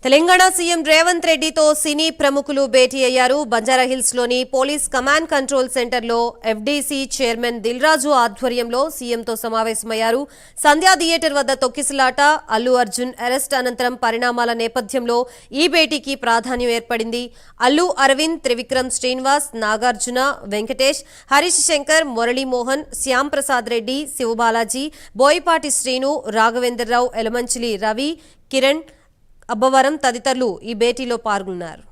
Telangana CM Revanth రెడ్డితో సినీ ప్రముఖులు భేటీ అయ్యారు. బంజారాహిల్స్ లోని పోలీస్ కమాండ్ కంట్రోల్ సెంటర్ లో ఎఫ్డీసీ చైర్మన్ దిల్రాజు ఆధ్వర్యంలో సీఎంతో సమావేశమయ్యారు. సంధ్యా థియేటర్ వద్ద తొక్కిసలాట, అల్లు అర్జున్ అరెస్ట్ అనంతరం పరిణామాల నేపథ్యంలో ఈ భేటీకి ప్రాధాన్యం ఏర్పడింది. అల్లు అరవింద్, త్రివిక్రమ్ శ్రీనివాస్, నాగార్జున, వెంకటేష్, హరీష్ శంకర్, మురళీమోహన్, శ్యామ్ ప్రసాద్ రెడ్డి, శివబాలాజీ, బోయపాటి శ్రీను, రాఘవేంద్రరావు, ఎలమంచిలి రవి, కిరణ్, అబ్బవరం తదితరులు ఈ భేటీలో పాల్గొన్నారు.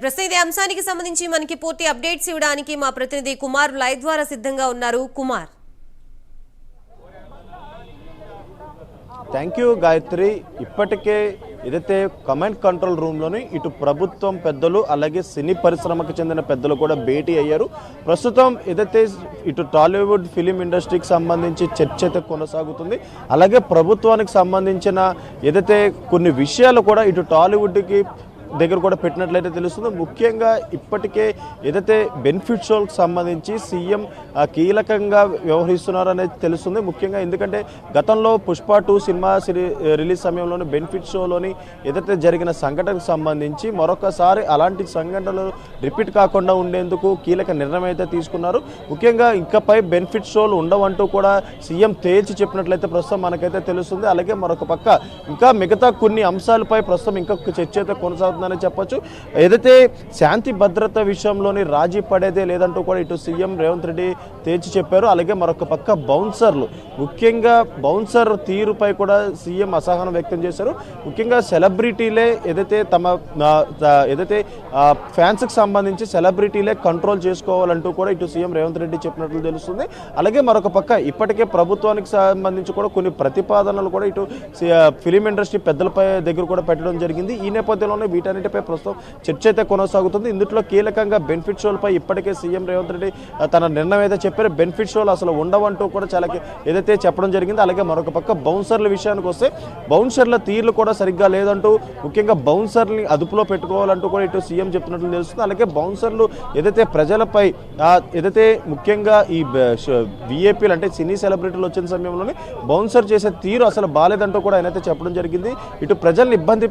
ప్రస్తుతం ఇదే అంశానికి సంబంధించి మనకి పూర్తి అప్డేట్స్ ఇవ్వడానికి మా ప్రతినిధి కుమార్ లైవ్ ద్వారా సిద్ధంగా ఉన్నారు. Kumar, thank you Gayatri. ఇప్పటికే ఏదైతే కమాండ్ కంట్రోల్ రూమ్లోని ఇటు ప్రభుత్వం పెద్దలు అలాగే సినీ పరిశ్రమకు చెందిన పెద్దలు కూడా భేటీ అయ్యారు. ప్రస్తుతం ఏదైతే ఇటు టాలీవుడ్ ఫిలిం ఇండస్ట్రీకి సంబంధించి చర్చ అయితే కొనసాగుతుంది. అలాగే ప్రభుత్వానికి సంబంధించిన ఏదైతే కొన్ని విషయాలు కూడా ఇటు టాలీవుడ్కి దగ్గర కూడా పెట్టినట్లయితే తెలుస్తుంది. ముఖ్యంగా ఇప్పటికే ఏదైతే బెనిఫిట్ షోలకు సంబంధించి సీఎం కీలకంగా వ్యవహరిస్తున్నారు అనేది తెలుస్తుంది. ముఖ్యంగా ఎందుకంటే గతంలో పుష్ప 2 సినిమా రిలీజ్ సమయంలోని బెనిఫిట్ షోలోని ఏదైతే జరిగిన సంఘటనకు సంబంధించి మరొకసారి అలాంటి సంఘటనలు రిపీట్ కాకుండా ఉండేందుకు కీలక నిర్ణయం అయితే తీసుకున్నారు. ముఖ్యంగా ఇంకపై బెనిఫిట్ షోలు ఉండవంటూ కూడా సీఎం తేల్చి చెప్పినట్లయితే ప్రస్తుతం మనకైతే తెలుస్తుంది. అలాగే మరొక పక్క ఇంకా మిగతా కొన్ని అంశాలపై ప్రస్తుతం ఇంకా చర్చ అయితే కొనసాగుతుంది చెప్పొచ్చు. ఏదైతే శాంతి భద్రత విషయంలోని రాజీ పడేదే లేదంటూ కూడా ఇటు సీఎం రేవంత్ రెడ్డి తేల్చి చెప్పారు. అలాగే మరొక పక్క బౌన్సర్లు, ముఖ్యంగా బౌన్సర్ తీరుపై కూడా సీఎం అసహనం వ్యక్తం చేశారు. ముఖ్యంగా సెలబ్రిటీలే ఏదైతే ఏదైతే ఫ్యాన్స్కి సంబంధించి సెలబ్రిటీలే కంట్రోల్ చేసుకోవాలంటూ కూడా ఇటు సీఎం రేవంత్ రెడ్డి చెప్పినట్లు తెలుస్తుంది. అలాగే మరొక పక్క ఇప్పటికే ప్రభుత్వానికి సంబంధించి కూడా కొన్ని ప్రతిపాదనలు కూడా ఇటు ఫిలిం ఇండస్ట్రీ పెద్దలపై దగ్గర కూడా పెట్టడం జరిగింది. ఈ నేపథ్యంలోనే వీటన్నిటిపై ప్రస్తుతం చర్చ అయితే కొనసాగుతుంది. ఇందులో కీలకంగా బెనిఫిట్ షోలపై ఇప్పటికే సీఎం రేవంత్ రెడ్డి తన నిర్ణయం అయితే చెప్పారు. బెనిఫిట్ షోలు అసలు ఉండవంటూ కూడా చాలా ఏదైతే చెప్పడం జరిగింది. అలాగే మరొక పక్క బౌన్సర్ల విషయానికి వస్తే బౌన్సర్ల తీర్లు కూడా సరిగ్గా లేదంటూ, ముఖ్యంగా బౌన్సర్ని అదుపులో పెట్టుకోవాలంటూ కూడా ఇటు సీఎం చెప్తున్నట్లు తెలుస్తుంది. అలాగే బౌన్సర్లు ఏదైతే ప్రజలపై ఏదైతే ముఖ్యంగా ఈ విఐపీలు అంటే సినీ సెలబ్రిటీలు వచ్చిన సమయంలోనే బౌన్సర్ చేసే తీరు అసలు బాలేదంటూ కూడా ఆయన అయితే చెప్పడం జరిగింది. ఇటు ప్రజల్ని ఇబ్బంది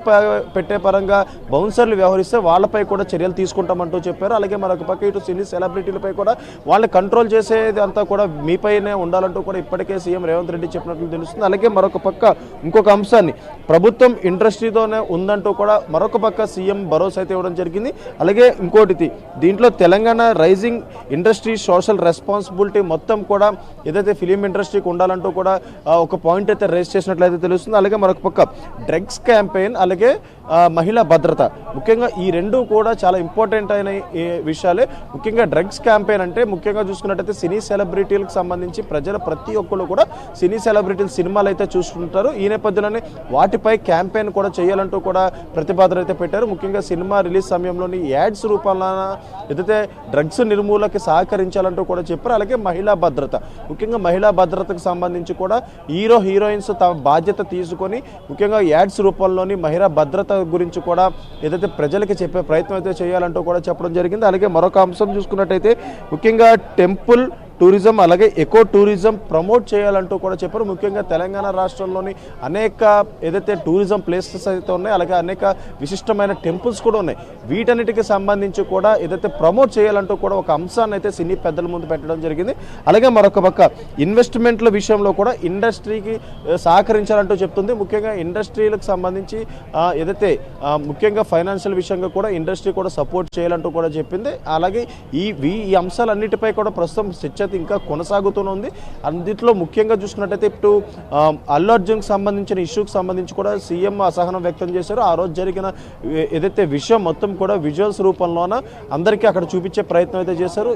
పెట్టే పరంగా బౌన్సర్లు వ్యవహరిస్తే వాళ్ళపై కూడా చర్యలు తీసుకుంటామంటూ చెప్పారు. అలాగే మరొక పక్క ఇటు సినీ సెలబ్రిటీలపై కూడా వాళ్ళని కంట్రోల్ చేసేది అంతా కూడా మీపైనే ఉండాలంటూ కూడా ఇప్పటికే సీఎం రేవంత్ రెడ్డి చెప్పినట్లు తెలుస్తుంది. అలాగే మరొక పక్క ఇంకొక అంశాన్ని ప్రభుత్వం ఇండస్ట్రీతోనే ఉందంటూ కూడా మరొక పక్క సీఎం భరోసా అయితే ఇవ్వడం జరిగింది. అలాగే ఇంకోటి దీంట్లో Telangana rising industry social responsibility మొత్తం కూడా ఏదైతే ఫిలిం ఇండస్ట్రీకి ఉండాలంటూ కూడా ఒక పాయింట్ అయితే రేస్ చేసినట్లయితే తెలుస్తుంది. అలాగే మరొక పక్క డ్రగ్స్ క్యాంపెయిన్, అలాగే మహిళా భద్రత, ముఖ్యంగా ఈ రెండు కూడా చాలా ఇంపార్టెంట్ అయిన విషయాలే. ముఖ్యంగా డ్రగ్స్ క్యాంపెయిన్ అంటే ముఖ్యంగా చూసుకున్నట్టయితే సినీ సెలబ్రిటీలకు సంబంధించి ప్రజల ప్రతి ఒక్కరు కూడా సినీ సెలబ్రిటీల సినిమాలు అయితే చూసుకుంటారు. ఈ నేపథ్యంలోనే వాటిపై క్యాంపెయిన్ కూడా చేయాలంటూ కూడా ప్రతిపాదన అయితే పెట్టారు. ముఖ్యంగా సినిమా రిలీజ్ సమయంలోని యాడ్స్ రూపంలో ఏదైతే డ్రగ్స్ నిర్మూలనకి సహకరించాలంటూ కూడా చెప్పారు. అలాగే మహిళా భద్రత, ముఖ్యంగా మహిళా భద్రతకు సంబంధించి కూడా హీరోయిన్స్ తమ బాధ్యత తీసుకొని ముఖ్యంగా యాడ్స్ రూపంలోని మహిళా భద్రత గురించి కూడా ఏదైతే ప్రజలకి చెప్పే ప్రయత్నం అయితే చేయాలంటూ కూడా చెప్పడం జరిగింది. అలాగే మరొక అంశం చూసుకున్నట్టయితే ముఖ్యంగా టెంపుల్ టూరిజం అలాగే ఎకో టూరిజం ప్రమోట్ చేయాలంటూ కూడా చెప్పారు. ముఖ్యంగా తెలంగాణ రాష్ట్రంలోని అనేక ఏదైతే టూరిజం ప్లేసెస్ అయితే ఉన్నాయి, అలాగే అనేక విశిష్టమైన టెంపుల్స్ కూడా ఉన్నాయి. వీటన్నిటికి సంబంధించి కూడా ఏదైతే ప్రమోట్ చేయాలంటూ కూడా ఒక అంశాన్ని అయితే సినీ పెద్దల ముందు పెట్టడం జరిగింది. అలాగే మరొక పక్క ఇన్వెస్ట్మెంట్ల విషయంలో కూడా ఇండస్ట్రీకి సహకరించాలంటూ చెప్తుంది. ముఖ్యంగా ఇండస్ట్రీలకు సంబంధించి ఏదైతే ముఖ్యంగా ఫైనాన్షియల్ విషయంగా కూడా ఇండస్ట్రీ కూడా సపోర్ట్ చేయాలంటూ కూడా చెప్పింది. అలాగే ఈ అంశాలన్నిటిపై కూడా ప్రస్తుతం చర్చ ఇంకా కొనసాగుతూనే. అందులో ముఖ్యంగా చూసుకున్నట్టయితే ఇప్పుడు అల్లు అర్జున్కి సంబంధించిన ఇష్యూకి సంబంధించి కూడా సీఎం అసహనం వ్యక్తం చేశారు. ఆ రోజు జరిగిన ఏదైతే విషయం మొత్తం కూడా విజువల్స్ రూపంలోన అందరికీ అక్కడ చూపించే ప్రయత్నం అయితే చేశారు.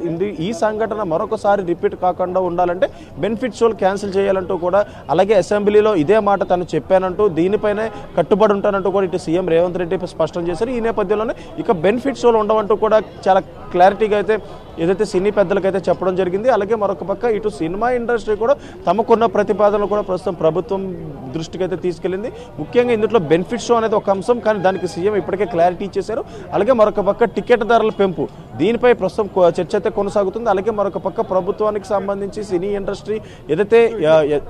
ఈ సంఘటన మరొకసారి రిపీట్ కాకుండా ఉండాలంటే బెనిఫిట్ షోలు క్యాన్సిల్ చేయాలంటూ కూడా, అలాగే అసెంబ్లీలో ఇదే మాట తను చెప్పానంటూ దీనిపైనే కట్టుబడి ఉంటానంటూ కూడా ఇటు సీఎం రేవంత్ రెడ్డి స్పష్టం చేశారు. ఈ నేపథ్యంలోనే ఇక బెనిఫిట్ షోలు ఉండవంటూ కూడా చాలా క్లారిటీగా అయితే ఏదైతే సినీ పెద్దలకైతే చెప్పడం జరిగింది. అలాగే మరొక పక్క ఇటు సినిమా ఇండస్ట్రీ కూడా తమకున్న ప్రతిపాదనలు కూడా ప్రస్తుతం ప్రభుత్వం దృష్టికి అయితే తీసుకెళ్లింది. ముఖ్యంగా ఇందులో బెనిఫిట్ షో అనేది ఒక అంశం, కానీ దానికి సీఎం ఇప్పటికే క్లారిటీ ఇచ్చేశారు. అలాగే మరొక పక్క టికెట్ ధరల పెంపు, దీనిపై ప్రస్తుతం చర్చ అయితే కొనసాగుతుంది. అలాగే మరొక పక్క ప్రభుత్వానికి సంబంధించి సినీ ఇండస్ట్రీ ఏదైతే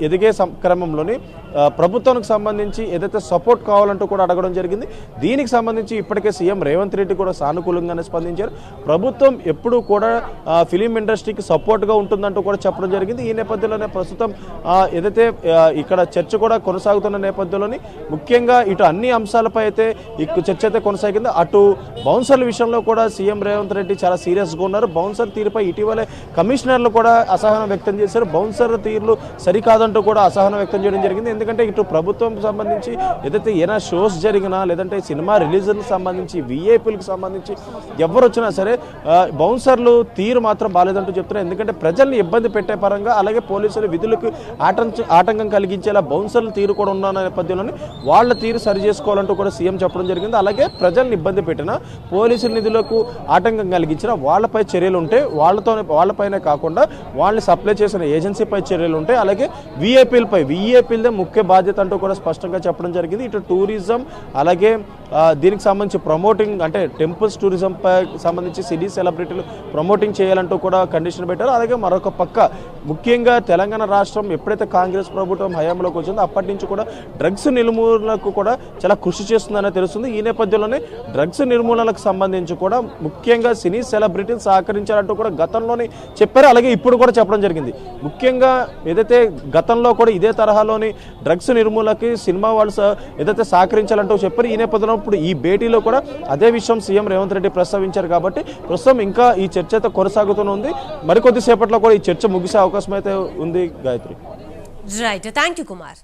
ఎదిగే క్రమంలోని ప్రభుత్వానికి సంబంధించి ఏదైతే సపోర్ట్ కావాలంటూ కూడా అడగడం జరిగింది. దీనికి సంబంధించి ఇప్పటికే సీఎం రేవంత్ రెడ్డి కూడా సానుకూలంగానే స్పందించారు. ప్రభుత్వం ఎప్పుడూ కూడా ఫిలిం ఇండస్ట్రీకి సపోర్ట్గా ఉంటుందంటూ కూడా చెప్పడం జరిగింది. ఈ నేపథ్యంలోనే ప్రస్తుతం ఏదైతే ఇక్కడ చర్చ కూడా కొనసాగుతున్న నేపథ్యంలోని ముఖ్యంగా ఇటు అన్ని అంశాలపై అయితే చర్చ అయితే కొనసాగింది. అటు బౌన్సర్ల విషయంలో కూడా సీఎం రేవంత్ రెడ్డి చాలా సీరియస్గా ఉన్నారు. బౌన్సర్ తీరుపై ఇటీవలే కమిషనర్లు కూడా అసహనం వ్యక్తం చేశారు. బౌన్సర్ తీరులు సరికాదంటూ కూడా అసహనం వ్యక్తం చేయడం జరిగింది. ఎందుకంటే ఇటు ప్రభుత్వం సంబంధించి ఏదైతే ఏమైనా షోస్ జరిగినా లేదంటే సినిమా రిలీజ్కి సంబంధించి విఐపీలకు సంబంధించి ఎవరు వచ్చినా సరే బౌన్సర్లు తీరు మాత్రం బాలేదంటూ చెప్తున్నారు. ఎందుకంటే ప్రజల్ని ఇబ్బంది పెట్టే పరంగా అలాగే పోలీసులు విధులకు ఆటంకం కలిగించేలా బౌన్సర్లు తీరు కూడా ఉన్న నేపథ్యంలోనే వాళ్ళ తీరు సరి చేసుకోవాలంటూ కూడా సీఎం చెప్పడం జరిగింది. అలాగే ప్రజల్ని ఇబ్బంది పెట్టినా పోలీసుల నిధులకు ఆటంకం కలిగించిన వాళ్ళపై చర్యలు ఉంటే వాళ్ళపైనే కాకుండా వాళ్ళని సప్లై చేసిన ఏజెన్సీపై చర్యలు ఉంటాయి. అలాగే విఐపీలదే ముఖ్య బాధ్యత అంటూ కూడా స్పష్టంగా చెప్పడం జరిగింది. ఇటు టూరిజం అలాగే దీనికి సంబంధించి ప్రమోటింగ్ అంటే టెంపుల్స్ టూరిజంపై సంబంధించి సినీ సెలబ్రిటీలు ప్రమోటింగ్ చేయాలంటూ కూడా కండిషన్ పెట్టారు. అలాగే మరొక పక్క ముఖ్యంగా తెలంగాణ రాష్ట్రం ఎప్పుడైతే కాంగ్రెస్ ప్రభుత్వం హయాంలోకి వచ్చిందో అప్పటి నుంచి కూడా డ్రగ్స్ నిర్మూలనకు కూడా చాలా కృషి చేస్తుందనే తెలుస్తుంది. ఈ నేపథ్యంలోనే డ్రగ్స్ నిర్మూలనకు సంబంధించి కూడా ముఖ్యంగా సినీ సెలబ్రిటీలు సహకరించాలంటూ కూడా గతంలోనే చెప్పారు. అలాగే ఇప్పుడు కూడా చెప్పడం జరిగింది. ముఖ్యంగా ఏదైతే గతంలో కూడా ఇదే తరహాలోని డ్రగ్స్ నిర్మూలనకి సినిమా వాళ్ళు ఏదైతే సహకరించాలంటూ చెప్పారు. ఈ నేపథ్యంలో ఇప్పుడు ఈ భేటీలో కూడా అదే విషయం సీఎం రేవంత్ రెడ్డి ప్రస్తావించారు. కాబట్టి ప్రస్తుతం ఇంకా ఈ చర్చ అయితే కొనసాగుతూనే ఉంది. మరికొద్దిసేపట్లో కూడా ఈ చర్చ ముగిసే అవకాశం అయితే ఉంది. Gayatri. Right, thank you Kumar.